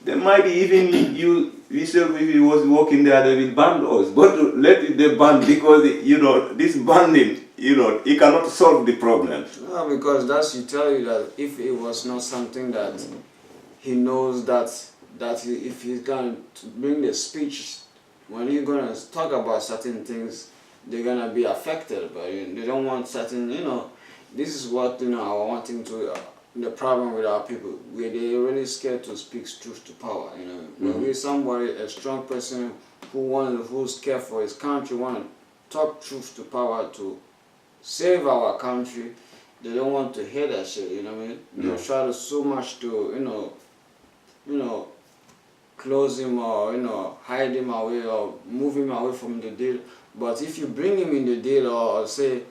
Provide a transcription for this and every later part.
There might be even if he was working there, they will ban us. But let it they ban because this banning, it cannot solve the problems. No, because that's you tell you that if it was not something that he knows that if he's going to bring the speech, when he's gonna talk about certain things, they're gonna be affected. But they don't want certain, This is what I want him to. The problem with our people, they're really scared to speak truth to power. When we're somebody, a strong person who's care for his country, want to talk truth to power to save our country, they don't want to hear that shit. You know what I mean? They try to so much to close him or hide him away or move him away from the deal. But if you bring him in the deal or say,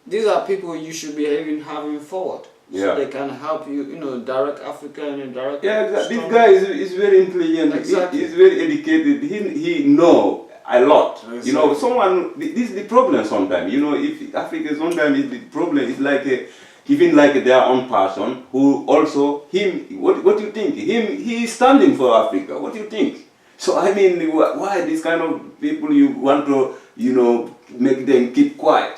these are people you should be even having forward. So they can help you, direct Africa in a direct. Yeah, this guy is very intelligent. Exactly. He's very educated. He know a lot. Exactly. This is the problem sometimes. If Africa sometimes is the problem. It's like even like their own person who also What do you think? He is standing for Africa. What do you think? So I mean, why this kind of people you want to make them keep quiet?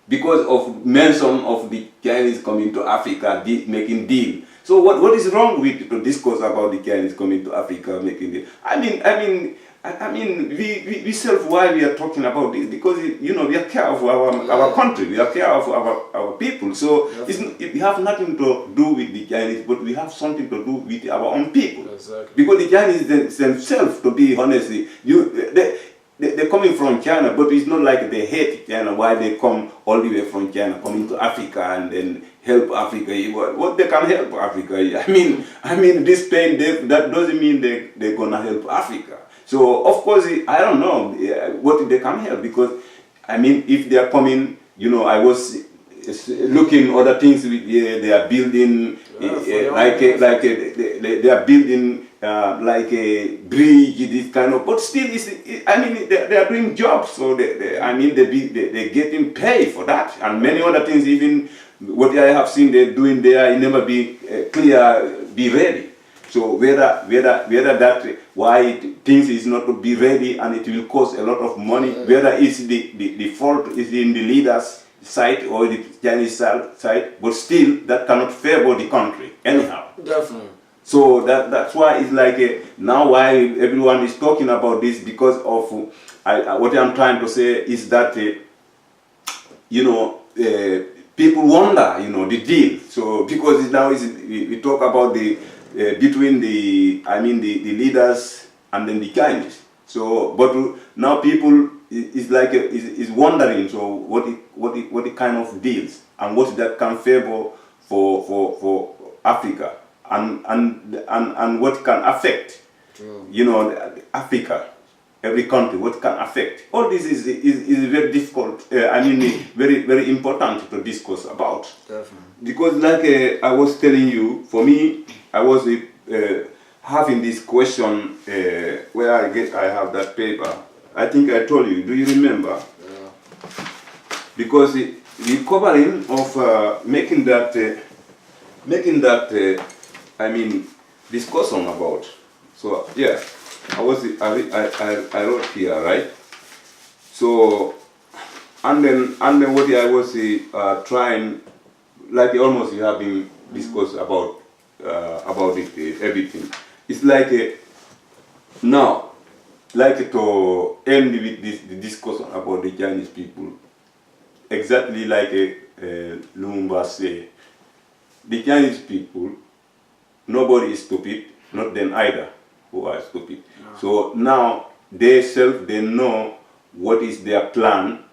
Because of mention of the Chinese coming to Africa, making deal. So what is wrong with to discuss about the Chinese coming to Africa, making deal? I mean, we self why we are talking about this because we are care of our country, we are care of our people. So it have nothing to do with the Chinese, but we have something to do with our own people. Exactly. Because the Chinese themselves, to be honest, they're coming from China, but it's not like they hate China. Why they come all the way from China, coming to Africa and then help Africa? What they can help Africa? I mean, this pain, that doesn't mean they're gonna help Africa. So of course, I don't know what they can help because, if they are coming, I was looking other things they are building, they are building. Like a bridge, this kind of, but still, they are doing jobs, so they're getting paid for that, and many other things. Even what I have seen they're doing there, it never be be ready. So whether that why things is not to be ready and it will cost a lot of money, whether it's the fault is in the leaders' side or the Chinese side, but still that cannot favor the country anyhow. Definitely. So that's why it's like now why everyone is talking about this because of what I'm trying to say is that people wonder the deal. So because now we talk about the between the leaders and then the Chinese. So but now people is wondering so what kind of deals and what that can favor for Africa. And what can affect, Africa, every country, what can affect. All this is very difficult, very, very important to discuss about. Definitely. Because like I was telling you, for me, I was having this question where I have that paper. I think I told you, do you remember? Yeah. Because the covering of making that discussion about. So yeah, I wrote here, right? So and then what I was trying, like almost you have been discussed about it, everything. It's like now, like to end with the discussion about the Chinese people. Exactly like Lumumba say. The Chinese people, nobody is stupid, not them either, who are stupid. No. So now they know what is their plan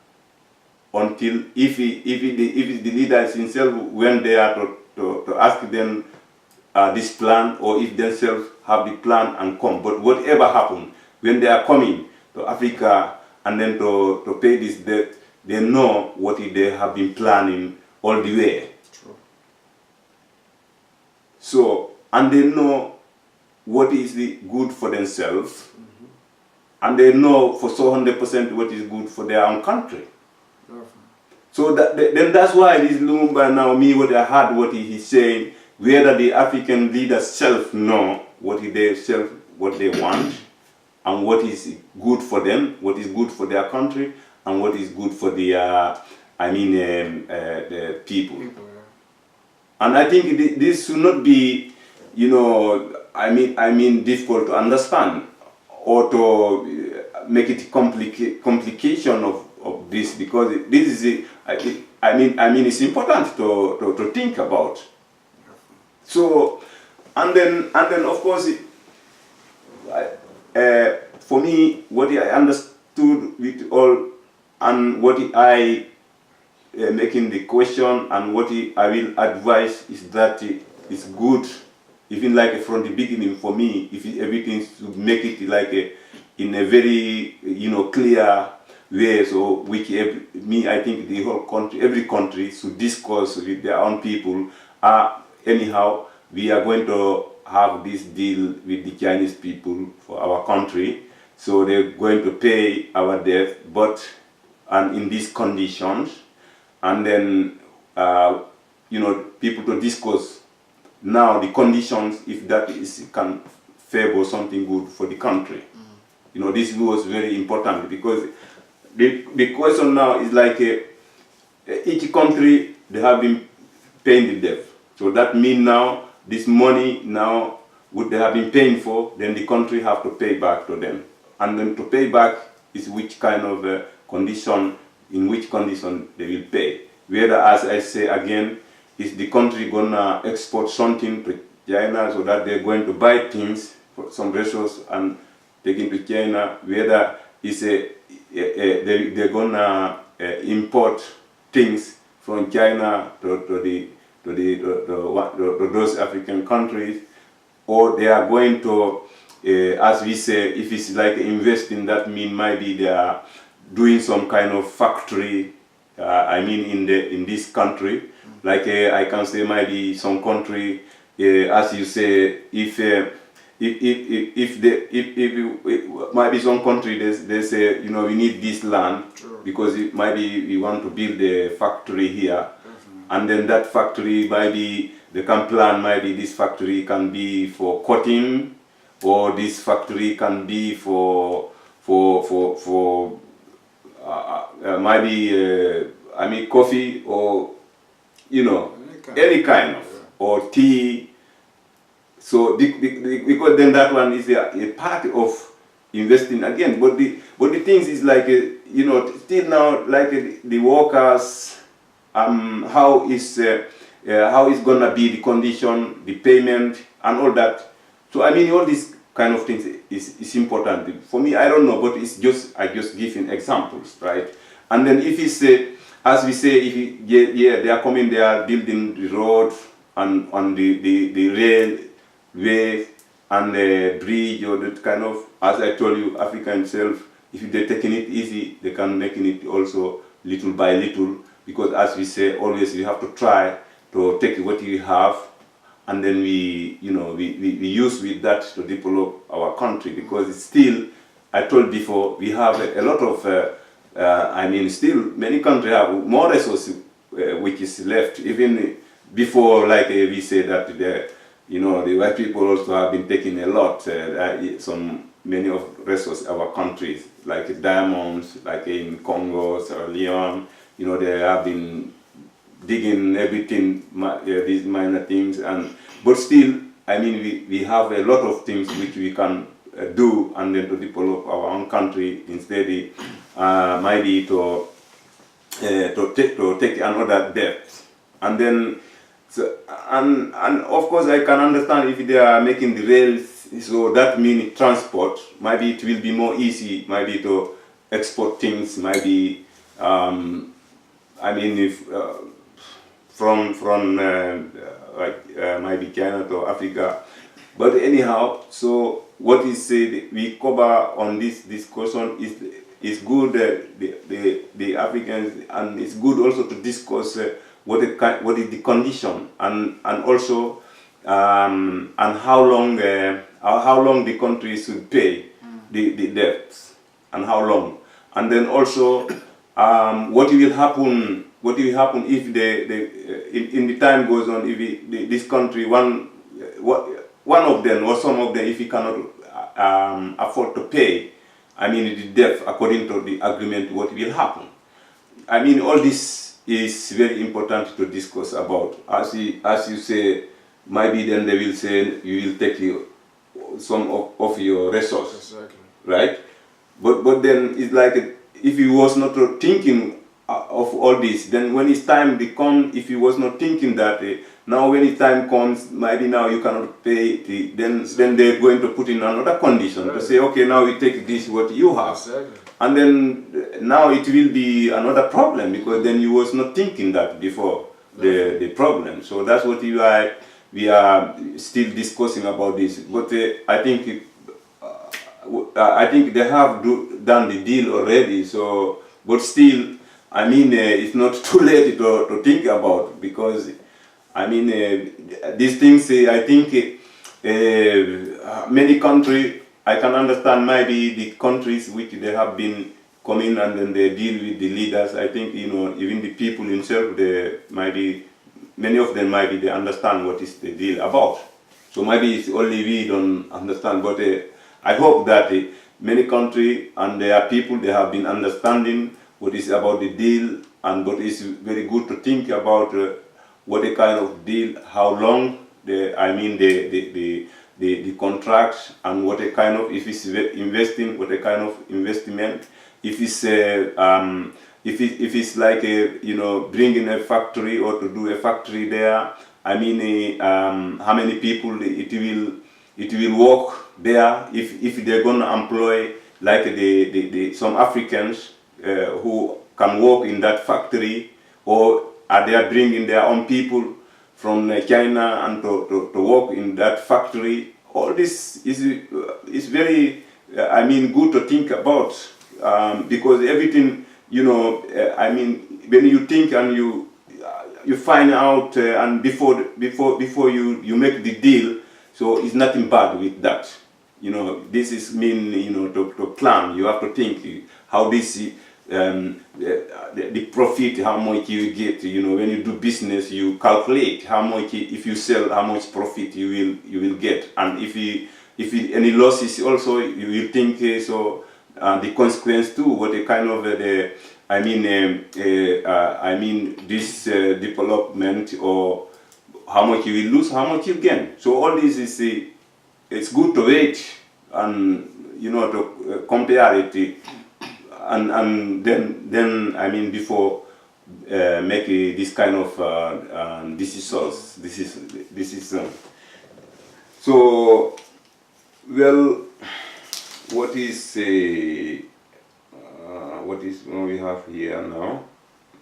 until if the leaders himself when they are to ask them this plan or if themselves have the plan and come. But whatever happens, when they are coming to Africa and then to pay this debt, they know what they have been planning all the way. So, and they know what is good for themselves, and they know for so 100% what is good for their own country. So then that's why this Lumumba now, what I heard what he is saying, whether the African leaders self know what they self, what they want, and what is good for them, what is good for their country, and what is good for the, the people. And I think this should not be, difficult to understand or to make it complication of this, because this is, it's important to think about. So, and then of course, for me, what I understood with all, and what I making the question, and what I will advise is that it's good, even like from the beginning for me, if everything should make it like in a very clear way. So which I think the whole country, every country should discuss with their own people. Anyhow, we are going to have this deal with the Chinese people for our country, so they're going to pay our debt, and in these conditions, and then people to discuss now the conditions, if that can favor something good for the country. This was very important, because the question now is like each country, they have been paying the debt. So that means now this money now what they have been paying for, then the country have to pay back to them. And then to pay back is which kind of condition, in which condition they will pay. Whether, as I say again, is the country gonna export something to China, so that they're going to buy things, for some resources, and take it to China, whether it's they're gonna import things from China to those African countries, or they are going to, as we say, if it's like investing, that means maybe they are doing some kind of factory. In this country, like I can say maybe some country, as you say, if maybe some country they say we need this land, because maybe we want to build a factory here, and then that factory maybe they can plan, maybe this factory can be for cotton, or this factory can be for coffee, or any kind of, or tea. So because then that one is a part of investing again. But the things is like still now, like the workers, how is gonna be the condition, the payment, and all that. So all these kind of things is important for me. I don't know, but I just give examples, right? And then if it's as we say, if they are coming, they are building the road and on the railway and the bridge, or that kind of, as I told you, Africa itself, if they're taking it easy, they can making it also little by little, because as we say, always we have to try to take what we have, and then we use with that to develop our country, because it's still, I told before, we have a lot of still many countries have more resources which is left, even before, like we say that the white people also have been taking a lot, many of resources our countries, like diamonds, like in Congo, Sierra Leone, they have been digging everything, these minor things, but still, we have a lot of things which we can do, and then to develop our own country instead, maybe to take another depth, and then and of course I can understand if they are making the rails, so that means transport. Maybe it will be more easy, maybe to export things, maybe if from maybe China to Africa. But anyhow, so what is we cover on this discussion is good, the Africans, and it's good also to discuss what is the condition, and also and how long the country should pay the debts, and how long, and then also what will happen if in the time goes on, if this country one of them or some of them, if he cannot afford to pay, I mean, the debt according to the agreement, what will happen? I mean, all this is very important to discuss about. As you say, maybe then they will say you will take some of your resources, Exactly. right? But then it's like if he was not thinking of all this, then when his time come, if he was not thinking that now when his time comes, maybe now you cannot pay it, then they're going to put in another condition to say, okay, now we take this what you have. Exactly. And then now it will be another problem because then you was not thinking that before the problem. So that's what we are still discussing about this. But I think they have done the deal already. So, but still, I mean, it's not too late to think about because, I mean, these things. I think many countries. I can understand maybe the countries which they have been coming and then they deal with the leaders. I think, you know, even the people themselves, they maybe, many of them maybe they understand what is the deal about. So maybe it's only we don't understand, but I hope that many countries and their people, they have been understanding what is about the deal and what is very good to think about what a kind of deal, how long, the contract and what a kind of, if it's investing, what a kind of investment, if it's if it's like you know, bringing a factory or to do a factory there. I mean, how many people it will work there, if they're gonna employ like some Africans who can work in that factory, or are they bringing their own people from China and to work in that factory. All this is very, I mean, good to think about because everything, you know, I mean, when you think and you find out and before you make the deal, so it's nothing bad with that. You know, this is mean, you know, to plan. You have to think how this. The profit, how much you get, you know, when you do business, you calculate how much, if you sell, how much profit you will get, and if any losses also, you will think so the consequence too, what a kind of I mean this development, or how much you will lose, how much you gain. So all this is it's good to wait and, you know, to compare it. And then I mean, before make this kind of decisions, this is so well. What is what we have here now?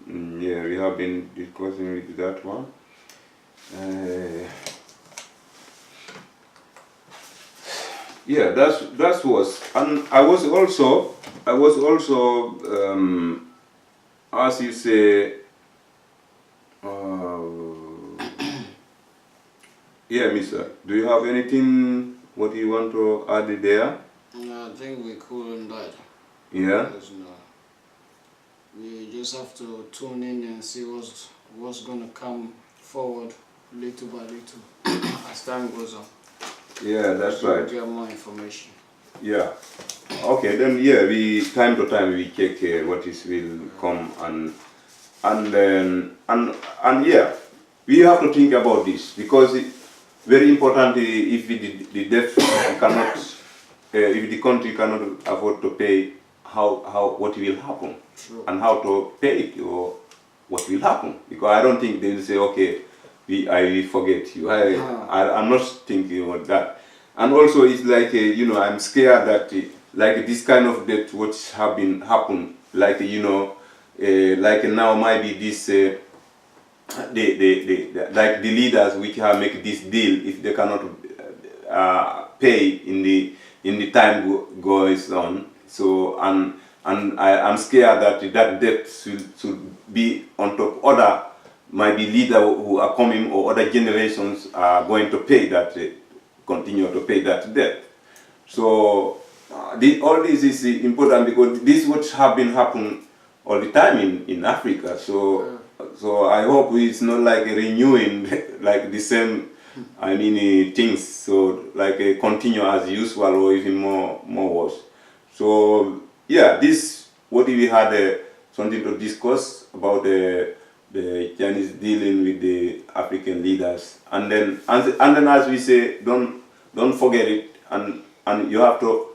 Yeah, we have been discussing with that one. Yeah, that was, and I was also as you say, yeah, Mister, do you have anything what you want to add there? No, I think we couldn't that. Yeah. We just have to tune in and see what's gonna come forward little by little as time goes on. Yeah, that's right. We'll get more information. Yeah. Okay, then yeah, time to time we check what is will come and yeah, we have to think about this because very important. If the debt cannot, if the country cannot afford to pay, what will happen? True. And how to pay it, or what will happen? Because I don't think they will say, okay, I will forget you. I'm not thinking about that. And also, it's like you know, I'm scared that like this kind of debt, what have been happen, like you know, like now maybe this like the leaders which have make this deal, if they cannot pay in the time goes on. So and I'm scared that that debt should be on top other maybe leader who are coming, or other generations are going to pay that. Continue to pay that debt. So all this is important because this is what have been happening all the time in Africa. So I hope it's not like renewing like the same I mean, things. So like continue as usual or even more worse. So yeah, this what we had something to discuss about the Chinese dealing with the African leaders, and then as we say, don't forget it, and you have to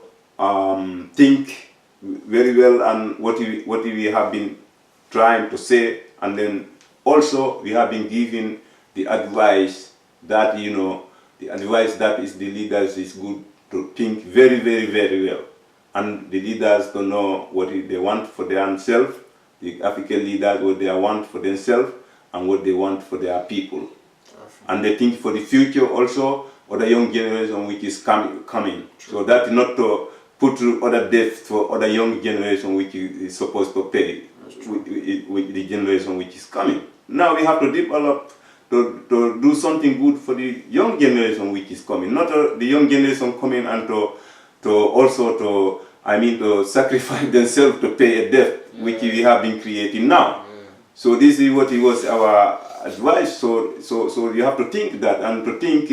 think very well and what we have been trying to say, and then also we have been giving the advice that the advice that is the leaders is good to think very very well, and the leaders to know what they want for themselves, the African leaders what they want for themselves and what they want for their people, and they think for the future also, or the young generation which is coming. So that not to put other debt for other young generation which is supposed to pay with the generation which is coming. Now we have to develop to do something good for the young generation which is coming, not the young generation coming and to sacrifice themselves to pay a debt which we have been creating now. So this is what it was our advice. So you have to think that, and to think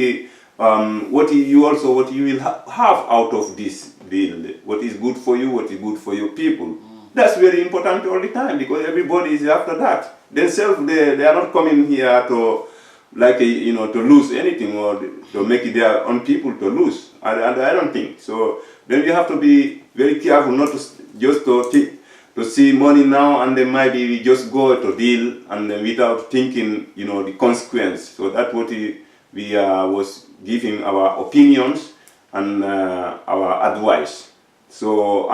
what you will have out of this deal. What is good for you, what is good for your people. That's very important all the time, because everybody is after that. Themselves, they are not coming here to to lose anything or to make it their own people to lose. I don't think so. Then you have to be very careful not to just to see money now and then maybe we just go to deal and without thinking the consequence. So that's what we was giving our opinions and our advice. So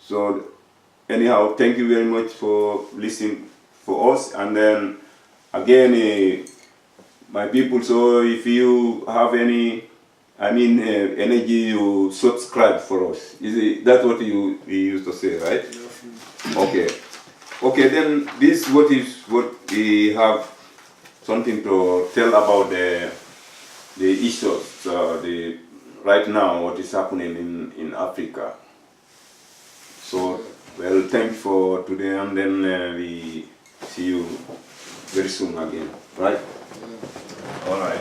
so anyhow, thank you very much for listening for us. And then again, my people, so if you have any energy, you subscribe for us. That's what you used to say, right? Okay, then this what we have something to tell about the issues right now what is happening in Africa. So well, thanks for today, and then we see you very soon again, right? All right.